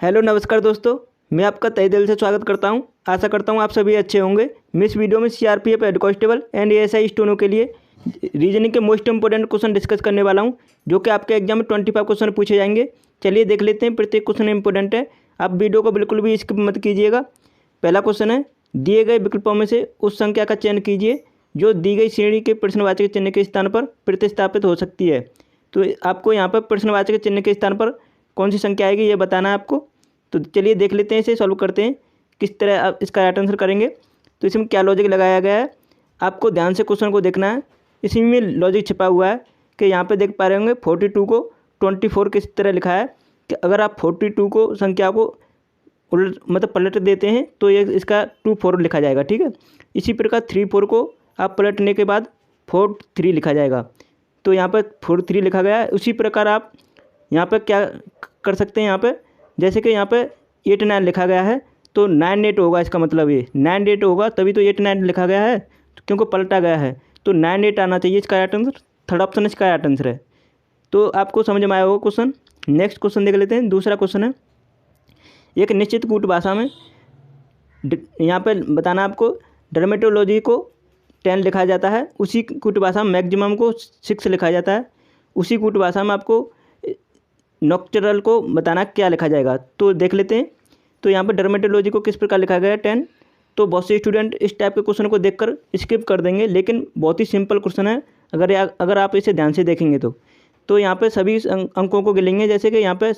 Hello नमस्कार दोस्तों, मैं आपका तहे दिल से स्वागत करता हूं। आशा करता हूं आप सभी अच्छे होंगे। मैं इस वीडियो में CRPF head constable and ASI स्टूडेंटों के लिए रीजनिंग के मोस्ट इंपोर्टेंट क्वेश्चन डिस्कस करने वाला हूं, जो कि आपके एग्जाम में 25 क्वेश्चन पूछे जाएंगे। चलिए देख लेते हैं, प्रत्येक क्वेश्चन इंपॉर्टेंट है। आप वीडियो को बिल्कुल भी स्किप मत कीजिएगा। पहला क्वेश्चन है, दिए गए विकल्पों में से उस संख्या का चयन कीजिए जो दी गई श्रेणी के प्रश्नवाचक चिन्ह के स्थान पर प्रतिस्थापित हो सकती है। तो आपको यहाँ पर प्रश्नवाचक चिन्ह के स्थान पर कौन सी संख्या आएगी ये बताना है आपको। तो चलिए देख लेते हैं, इसे सॉल्व करते हैं किस तरह आप इसका राइट आंसर करेंगे। तो इसमें क्या लॉजिक लगाया गया है, आपको ध्यान से क्वेश्चन को देखना है। इसी में लॉजिक छिपा हुआ है कि यहाँ पे देख पा रहे होंगे 42 को 24 किस तरह लिखा है कि अगर आप 42 को संख्या को उलट मतलब पलट देते हैं तो ये इसका 24 लिखा जाएगा, ठीक है। इसी प्रकार 34 को आप पलटने के बाद 43 लिखा जाएगा। तो यहाँ पर 43 लिखा गया है। उसी प्रकार आप यहाँ पर क्या कर सकते हैं, यहाँ पर जैसे कि यहाँ पे 89 लिखा गया है तो 98 होगा। इसका मतलब ये 98 होगा, तभी तो 89 लिखा गया है क्योंकि पलटा गया है। तो 98 आना चाहिए इसका राइट आंसर। थर्ड ऑप्शन इसका राइट आंसर है। तो आपको समझ में आया होगा क्वेश्चन। नेक्स्ट क्वेश्चन देख लेते हैं। दूसरा क्वेश्चन है, एक निश्चित कूट भाषा में यहाँ पे बताना आपको डर्मेटोलॉजी को 10 लिखा जाता है, उसी कूट भाषा में मैक्सिमम को 6 लिखा जाता है। उसी कूट भाषा में आपको नॉक्चरल को बताना क्या लिखा जाएगा। तो देख लेते हैं। तो यहाँ पर डर्मेटोलॉजी को किस प्रकार लिखा गया है 10। तो बहुत से स्टूडेंट इस टाइप के क्वेश्चन को देखकर स्किप कर देंगे, लेकिन बहुत ही सिंपल क्वेश्चन है अगर आप इसे ध्यान से देखेंगे तो यहाँ पे सभी अंकों को गिनेंगे। जैसे कि यहाँ पे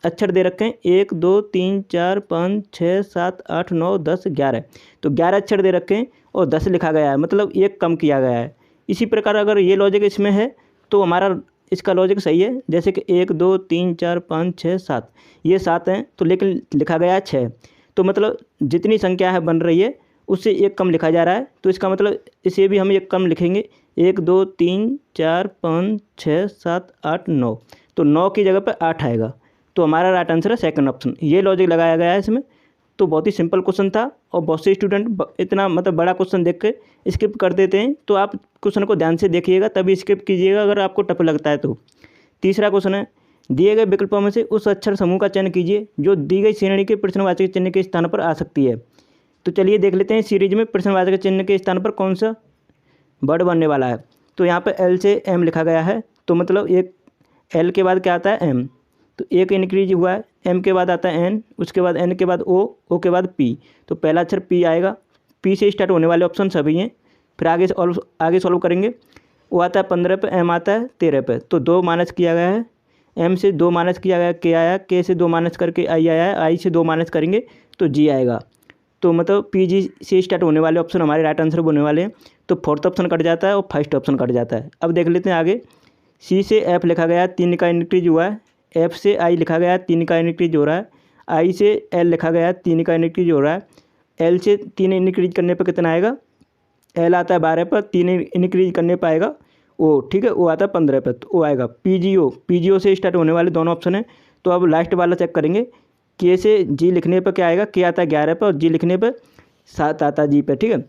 अक्षर दे रखे हैं 1 2 3 4 5 6 7 8 9 10 11। तो 11 अक्षर दे रखे हैं और 10 लिखा गया है, मतलब एक कम किया गया है। इसी प्रकार अगर ये लॉजिक इसमें है तो हमारा इसका लॉजिक सही है। जैसे कि 1 2 3 4 5 6 7, ये 7 हैं तो लेकिन लिखा गया है 6। तो मतलब जितनी संख्या है बन रही है उससे एक कम लिखा जा रहा है। तो इसका मतलब इसे भी हम एक कम लिखेंगे। 1 2 3 4 5 6 7 8 9, तो 9 की जगह पर 8 आएगा। तो हमारा राइट आंसर है सेकंड ऑप्शन। ये लॉजिक लगाया गया है इसमें। तो बहुत ही सिंपल क्वेश्चन था और बहुत से स्टूडेंट इतना मतलब बड़ा क्वेश्चन देख के स्किप कर देते हैं। तो आप क्वेश्चन को ध्यान से देखिएगा तभी स्किप कीजिएगा अगर आपको टफ लगता है तो। तीसरा क्वेश्चन है, दिए गए विकल्पों में से उस अक्षर समूह का चयन कीजिए जो दी गई श्रेणी के प्रश्नवाचक चिन्ह के स्थान पर आ सकती है। तो चलिए देख लेते हैं सीरीज में प्रश्नवाचक चिन्ह के स्थान पर कौन सा वर्ड बनने वाला है। तो यहाँ पर एल से एम लिखा गया है, तो मतलब एक एल के बाद क्या आता है एम, तो एक इंक्रीज हुआ है। एम के बाद आता है एन, उसके बाद एन के बाद ओ के बाद पी। तो पहला अक्षर पी आएगा। पी से स्टार्ट होने वाले ऑप्शन सभी हैं। फिर आगे सॉल्व करेंगे। ओ आता है 15 पे, एम आता है 13 पे। तो 2 माइनस किया गया है। एम से 2 माइनस किया गया, के आया। के से 2 माइनस करके आई आया है। आई से 2 माइनस करेंगे तो जी आएगा। तो मतलब पी जी से स्टार्ट होने वाले ऑप्शन हमारे राइट आंसर होने वाले हैं। तो फोर्थ ऑप्शन कट जाता है और फर्स्ट ऑप्शन कट जाता है। अब देख लेते हैं आगे। सी से एफ लिखा गया, 3 का इंक्रीज हुआ है। एफ से आई लिखा गया, 3 का इंक्रीज हो रहा है। आई से एल लिखा गया, 3 का इंक्रीज हो रहा है। एल से 3 इंक्रीज करने पर कितना आएगा, एल आता है 12 पर, 3 इंक्रीज करने पर आएगा ओ, ठीक है। ओ आता है 15 पर, तो ओ आएगा। पीजीओ से स्टार्ट होने वाले दोनों ऑप्शन है। तो अब लास्ट वाला चेक करेंगे। के से जी लिखने पर क्या आएगा, के आता है 11 पर और जी लिखने पर 7 आता है जी पे, ठीक है।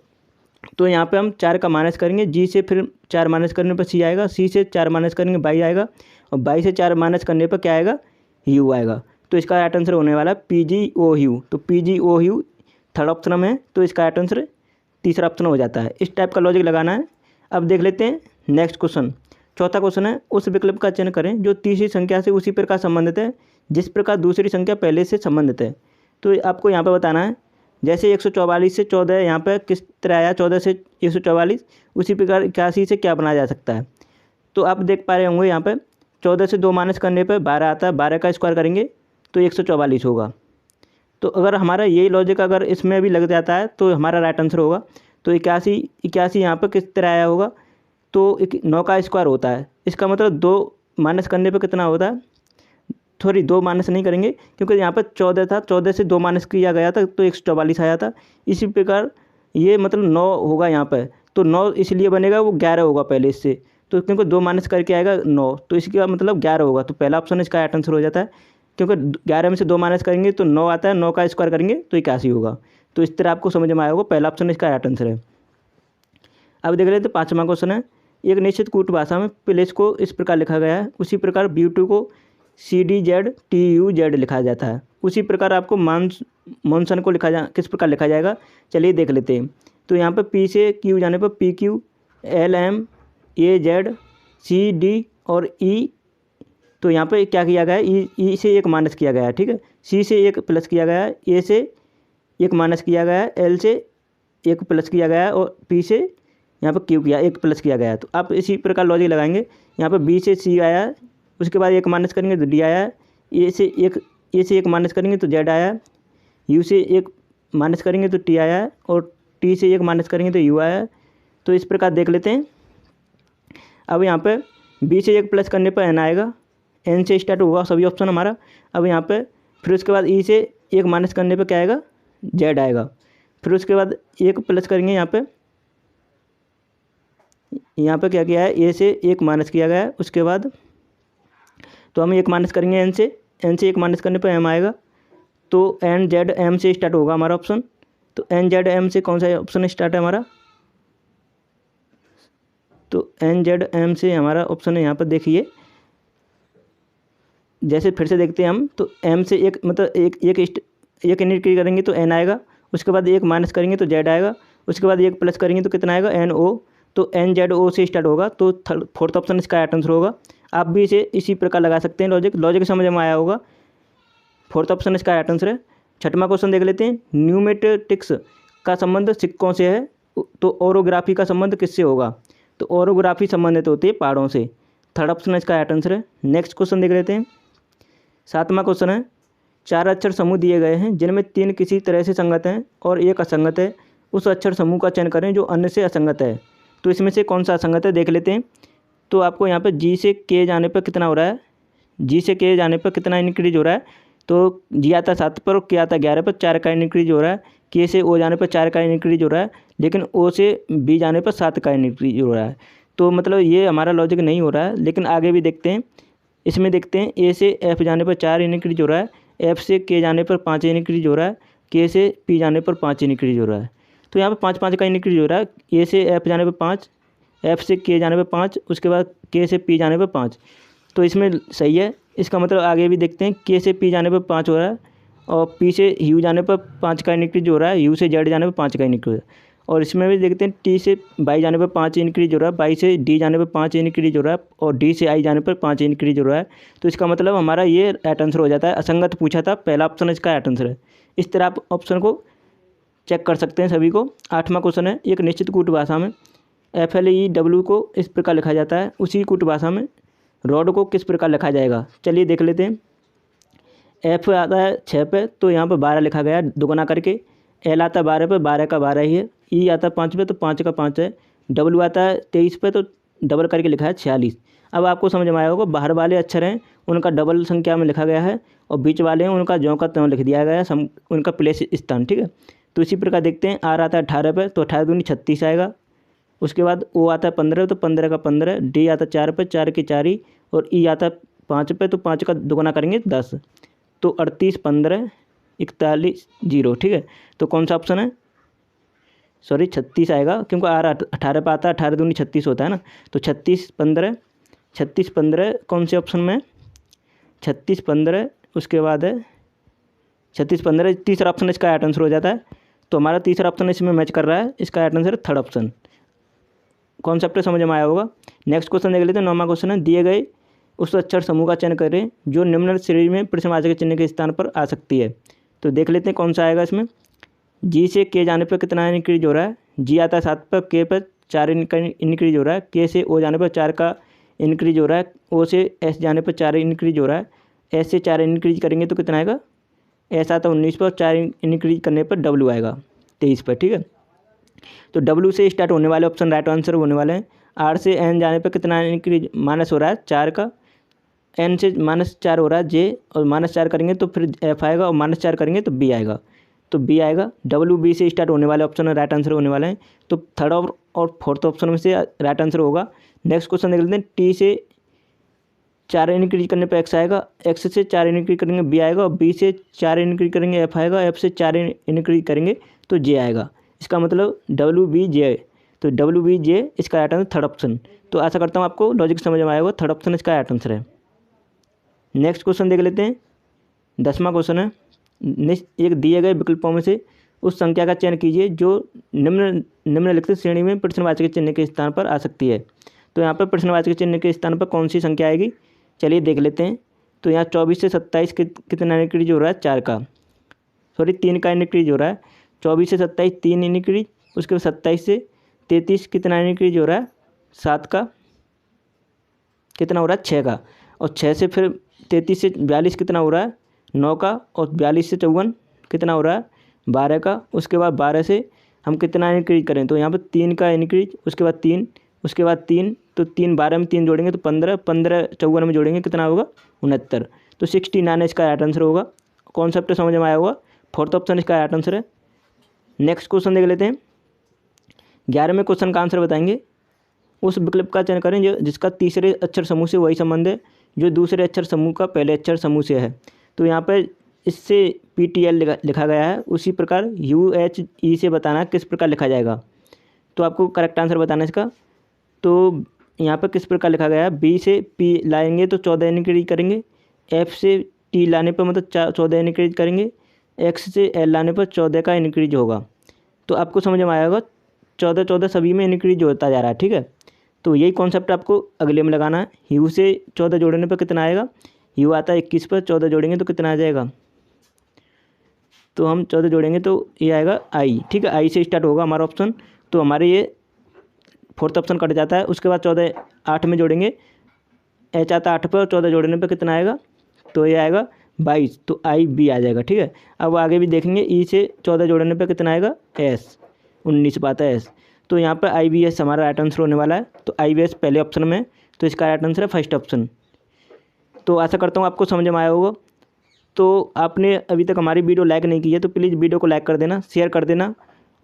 तो यहाँ पे हम 4 का माइनस करेंगे। जी से फिर 4 माइनस करने पर सी आएगा। सी से 4 माइनस करेंगे 22 आएगा और 22 से 4 माइनस करने पर क्या आएगा, यू आएगा। तो इसका राइट आंसर होने वाला है PGOU। तो PGOU थर्ड ऑप्शन में है, तो इसका राइट आंसर तीसरा ऑप्शन हो जाता है। इस टाइप का लॉजिक लगाना है। अब देख लेते हैं नेक्स्ट क्वेश्चन। चौथा क्वेश्चन है, उस विकल्प का चयन करें जो तीसरी संख्या से उसी प्रकार संबंधित है जिस प्रकार दूसरी संख्या पहले से संबंधित है। तो आपको यहाँ पर बताना है। जैसे 144 से 14 यहाँ पर किस तरह आया, 14 से 144, उसी प्रकार 81 से क्या बनाया जा सकता है। तो आप देख पा रहे होंगे यहाँ पर 14 से 2 माइनस करने पर 12 आता है। 12 का स्क्वायर करेंगे तो 144 होगा। तो अगर हमारा यही लॉजिक अगर इसमें भी लग जाता है तो हमारा राइट आंसर होगा। तो 81 यहाँ पर किस तरह आया होगा, तो 9 का स्क्वायर होता है। इसका मतलब 2 माइनस करने पर कितना होता है, सॉरी 2 माइनस नहीं करेंगे क्योंकि यहाँ पर 14 था, 14 से 2 माइनस किया गया था तो 144 आया था। इसी प्रकार ये मतलब 9 होगा यहाँ पर। तो 9 इसलिए बनेगा, वो 11 होगा पहले इससे। तो क्योंकि 2 माइनस करके आएगा 9, तो इसका मतलब 11 होगा। तो पहला ऑप्शन इसका राइट आंसर हो जाता है क्योंकि 11 में से 2 माइनस करेंगे तो 9 आता है। 9 का स्क्वायर करेंगे तो 81 होगा। तो इस तरह आपको समझ में आया होगा, पहला ऑप्शन इसका राइट आंसर है। अब देख लेते हैं 5वां क्वेश्चन है, एक निश्चित कूट भाषा में प्लेस को इस प्रकार लिखा गया है, उसी प्रकार ब्यूटी को CDZTUZ लिखा जाता है। उसी प्रकार आपको मॉनसन को किस प्रकार लिखा जाएगा, चलिए देख लेते हैं। तो यहाँ पर P से Q जाने पर PQ, LM, AZ, CD और E। तो यहाँ पे क्या किया गया है, E से 1 माइनस किया गया है, ठीक है। C से 1 प्लस किया गया है, A से 1 माइनस किया गया है, L से 1 प्लस किया गया है और P से यहाँ पर Q किया 1 प्लस किया गया है। तो आप इसी प्रकार लॉजिक लगाएंगे। यहाँ पर B से C आया है, उसके बाद 1 माइनस करेंगे तो D आया है, A से 1 माइनस करेंगे तो Z आया है, U से 1 माइनस करेंगे तो T आया है और T से 1 माइनस करेंगे तो U आया है। तो इस प्रकार देख लेते हैं। अब यहाँ पे B से 1 प्लस करने पर N आएगा, N से स्टार्ट होगा सभी ऑप्शन हमारा। अब यहाँ पे फिर उसके बाद E से 1 माइनस करने पे क्या आएगा, Z आएगा। फिर उसके बाद 1 प्लस करेंगे, यहाँ पे क्या किया है, A से 1 माइनस किया गया है। उसके बाद तो हम 1 माइनस करेंगे N से 1 माइनस करने पर M आएगा। तो NZM से स्टार्ट होगा हमारा ऑप्शन। तो NZM से कौन सा ऑप्शन स्टार्ट है हमारा, तो NZM से हमारा ऑप्शन है यहाँ पर देखिए। जैसे फिर से देखते हैं हम, तो M से 1 मतलब एक इंक्रीज करेंगे तो N आएगा। उसके बाद 1 माइनस करेंगे तो Z आएगा। उसके बाद 1 प्लस करेंगे तो कितना आएगा, NO। तो NZO से स्टार्ट होगा, तो फोर्थ ऑप्शन इसका राइट आंसर होगा। आप भी इसे इसी प्रकार लगा सकते हैं। लॉजिक समझ में आया होगा। फोर्थ ऑप्शन इसका राइट आंसर है। छठवां क्वेश्चन देख लेते हैं। न्यूमेटिक्स का संबंध सिक्कों से है, तो ओरोग्राफी का संबंध किससे होगा, तो ओरोग्राफी संबंधित होती है पहाड़ों से। थर्ड ऑप्शन इसका राइट आंसर है। नेक्स्ट क्वेश्चन देख लेते हैं। 7वां क्वेश्चन है। 4 अक्षर समूह दिए गए हैं जिनमें 3 किसी तरह से संगत हैं और 1 असंगत है। उस अक्षर समूह का चयन करें जो अन्य से असंगत है। तो इसमें से कौन सा असंगत है देख लेते हैं। तो आपको यहाँ पर G से K जाने पर कितना हो रहा है, G से K जाने पर कितना इंक्रीज हो रहा है, तो G आता 7 पर और K आता 11 पर, 4 का इंक्रीज हो रहा है। K से O जाने पर 4 का इंक्रीज हो रहा है, लेकिन O से B जाने पर 7 का इंक्रीज हो रहा है। तो मतलब ये हमारा लॉजिक नहीं हो रहा है, लेकिन आगे भी देखते हैं। इसमें देखते हैं A से F जाने पर 4 इंक्रीज हो रहा है, F से K जाने पर 5 इंक्रीज हो रहा है, K से P जाने पर 5 इंक्रीज हो रहा है। तो यहाँ पर 5 का इंक्रीज हो रहा है। A से F जाने पर 5, F से K जाने पर 5, उसके बाद K से P जाने पर 5। तो इसमें सही है। इसका मतलब आगे भी देखते हैं। K से P जाने पर 5 हो रहा है और P से U जाने पर 5 का इंक्रीज हो रहा है, U से Z जाने पर 5 का इंक्रीज। और इसमें भी देखते हैं T से Y जाने पर 5 इंक्रीज हो रहा है, Y से D जाने पर 5 इंक्रीज हो रहा है और D से I जाने पर 5 इंक्रीज हो रहा है। तो इसका मतलब हमारा ये राइट आंसर हो जाता है। असंगत पूछा था, पहला ऑप्शन इसका राइट आंसर है। इस तरह आप ऑप्शन को चेक कर सकते हैं सभी को। 8वां क्वेश्चन है। एक निश्चित कूट भाषा में FLEW को इस प्रकार लिखा जाता है, उसी कूट भाषा में रॉड को किस प्रकार लिखा जाएगा, चलिए देख लेते हैं। F आता है 6 पे, तो यहाँ पर 12 लिखा गया दुगुना करके। L आता है 12 पे, 12 का 12 ही है। E आता है 5 पे, तो 5 का 5 है। W आता है 23 पे, तो डबल करके लिखा है 46। अब आपको समझ में आया होगा, बाहर वाले अक्षर हैं उनका डबल संख्या में लिखा गया है और बीच वाले हैं उनका ज्यों का त्यों लिख दिया गया है, उनका प्लेस स्थान, ठीक है। तो इसी प्रकार देखते हैं। R आता है 18 पे, तो 18 दूनी 36 आएगा। उसके बाद O आता है 15, तो 15 का 15। D आता है 4 पे, 4 की 4 ही। और E आता है 5 पे, तो 5 का दुगुना करेंगे 10, तो 38, 15, 41, 0, ठीक है। तो कौन सा ऑप्शन है, सॉरी 36 आएगा, क्योंकि R 18 पे आता है, 18 दूनी 36 होता है ना। तो 36, 15 कौन से ऑप्शन में, 36, 15, उसके बाद है 36, 15, तीसरा ऑप्शन इसका राइट आंसर हो जाता है। तो हमारा तीसरा ऑप्शन इसमें मैच कर रहा है, इसका right answer third option. Concept समझ में आया होगा। नेक्स्ट क्वेश्चन देख लेते हैं। 9वां क्वेश्चन है। दिए गए उस अक्षर समूह का चयन करें जो निम्न श्रेणी में प्रश्नवाचक चिन्ह के स्थान पर आ सकती है। तो देख लेते हैं कौन सा आएगा इसमें। G से K जाने पर कितना इंक्रीज हो रहा है, G आता है 7 पर, K पर 4 इंक्रीज हो रहा है, K से O जाने पर 4 का इंक्रीज हो रहा है, O से S जाने पर 4 इंक्रीज हो रहा है, S से 4 इंक्रीज करेंगे तो कितना आएगा, S आता है 19 पर, 4 इंक्रीज करने पर W आएगा 23 पर, ठीक है। तो W से स्टार्ट होने वाले ऑप्शन राइट आंसर होने वाले हैं। R से N जाने पर कितना इंक्रीज माइनस हो रहा है 4 का, N से -4 हो रहा है J, और -4 करेंगे तो फिर F आएगा और -4 करेंगे तो B आएगा, तो B आएगा। W B से स्टार्ट होने वाले ऑप्शन राइट आंसर होने वाले हैं। तो थर्ड और फोर्थ ऑप्शन में से राइट आंसर होगा। नेक्स्ट क्वेश्चन देख लेते हैं। T से 4 इंक्रीज करने पर X आएगा, X से 4 इंक्रीज करेंगे B आएगा, और B से 4 इंक्रीज करेंगे F आएगा, F से 4 इंक्रीज करेंगे तो J आएगा। इसका मतलब WBJ, तो WBJ इसका राइट आंसर थर्ड ऑप्शन। तो आशा करता हूँ आपको लॉजिक समझ में आया होगा। थर्ड ऑप्शन इसका राइट आंसर है। नेक्स्ट क्वेश्चन देख लेते हैं। 10वां क्वेश्चन है, एक दिए गए विकल्पों में से उस संख्या का चयन कीजिए जो निम्नलिखित श्रेणी में प्रश्नवाचक चिन्ह के स्थान पर आ सकती है। तो यहाँ पर प्रश्नवाचक चिन्ह के स्थान पर कौन सी संख्या आएगी, चलिए देख लेते हैं। तो यहाँ 24 से 27 कितना इंक्रीज हो रहा है, 4 का, सॉरी 3 का इंक्रीज हो रहा है। 24 से 27 3 इंक्रीज, उसके बाद 27 से 33 कितना इंक्रीज हो रहा है, 7 का, कितना हो रहा है, 6 का, और 6 से फिर 33 से 42 कितना हो रहा है, 9 का, और 42 से 54 कितना हो रहा है, 12 का। उसके बाद 12 से हम कितना इंक्रीज करें, तो यहाँ पर 3 का इंक्रीज, उसके बाद 3, उसके बाद 3, तो 3 12 में 3 जोड़ेंगे तो 15, 15 54 में जोड़ेंगे कितना होगा, 69। तो 69 इसका राइट आंसर होगा। कॉन्सेप्ट समझ में आया होगा। 4th ऑप्शन इसका राइट आंसर है। नेक्स्ट क्वेश्चन देख लेते हैं। 11वें क्वेश्चन का आंसर बताएंगे। उस विकल्प का चयन करें जो जिसका तीसरे अक्षर समूह से वही संबंध है जो दूसरे अक्षर समूह का पहले अक्षर समूह से है। तो यहाँ पर इससे PTL लिखा गया है, उसी प्रकार UHE से बताना किस प्रकार लिखा जाएगा। तो आपको करेक्ट आंसर बताना इसका। तो यहाँ पर किस प्रकार लिखा गया है, B से P लाएंगे तो 14 इंक्रीज करेंगे, F से T लाने पर मतलब 14 इंक्रीज करेंगे, X से L लाने पर 14 का इंक्रीज होगा। तो आपको समझ में आएगा 14 14 सभी में इंक्रीज होता जा रहा है, ठीक है। तो यही कॉन्सेप्ट आपको अगले में लगाना है। U से 14 जोड़ने पर कितना आएगा, U आता है 21 पर, 14 जोड़ेंगे तो कितना आ जाएगा, तो हम 14 जोड़ेंगे तो ये आएगा I, ठीक है। I से स्टार्ट होगा हमारा ऑप्शन, तो हमारे ये 4th ऑप्शन कट जाता है। उसके बाद 14 8 में जोड़ेंगे, H आता है 8 पर, 14 जोड़ने पर कितना आएगा, तो ये आएगा 22, तो IB आ जाएगा, ठीक है। अब आगे भी देखेंगे, E से 14 जोड़ने पर कितना आएगा, S 19 पर आता है S। तो यहाँ पर IBS हमारा राइट आंसर होने वाला है। तो IBS पहले ऑप्शन में, तो इसका राइट आंसर है 1st ऑप्शन। तो आशा करता हूँ आपको समझ में आया होगा। तो आपने अभी तक हमारी वीडियो लाइक नहीं की है तो प्लीज़ वीडियो को लाइक कर देना, शेयर कर देना,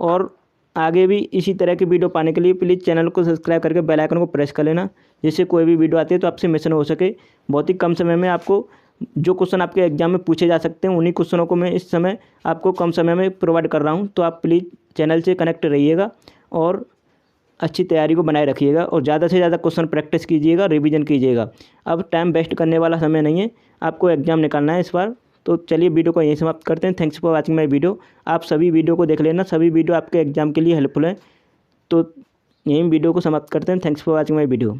और आगे भी इसी तरह की वीडियो पाने के लिए प्लीज़ चैनल को सब्सक्राइब करके बेल आइकन को प्रेस कर लेना, जिससे कोई भी वीडियो आती है तो आपसे मिशन हो सके। बहुत ही कम समय में आपको जो क्वेश्चन आपके एग्जाम में पूछे जा सकते हैं उन्हीं क्वेश्चनों को मैं इस समय आपको कम समय में प्रोवाइड कर रहा हूँ। तो आप प्लीज़ चैनल से कनेक्ट रहिएगा और अच्छी तैयारी को बनाए रखिएगा, और ज़्यादा से ज़्यादा क्वेश्चन प्रैक्टिस कीजिएगा, रिवीजन कीजिएगा। अब टाइम वेस्ट करने वाला समय नहीं है, आपको एग्जाम निकालना है इस बार। तो चलिए वीडियो को यहीं समाप्त करते हैं। Thanks for watching my video. आप सभी वीडियो को देख लेना, सभी वीडियो आपके एग्जाम के लिए हेल्पफुल है। तो यहीं वीडियो को समाप्त करते हैं। Thanks for watching my video.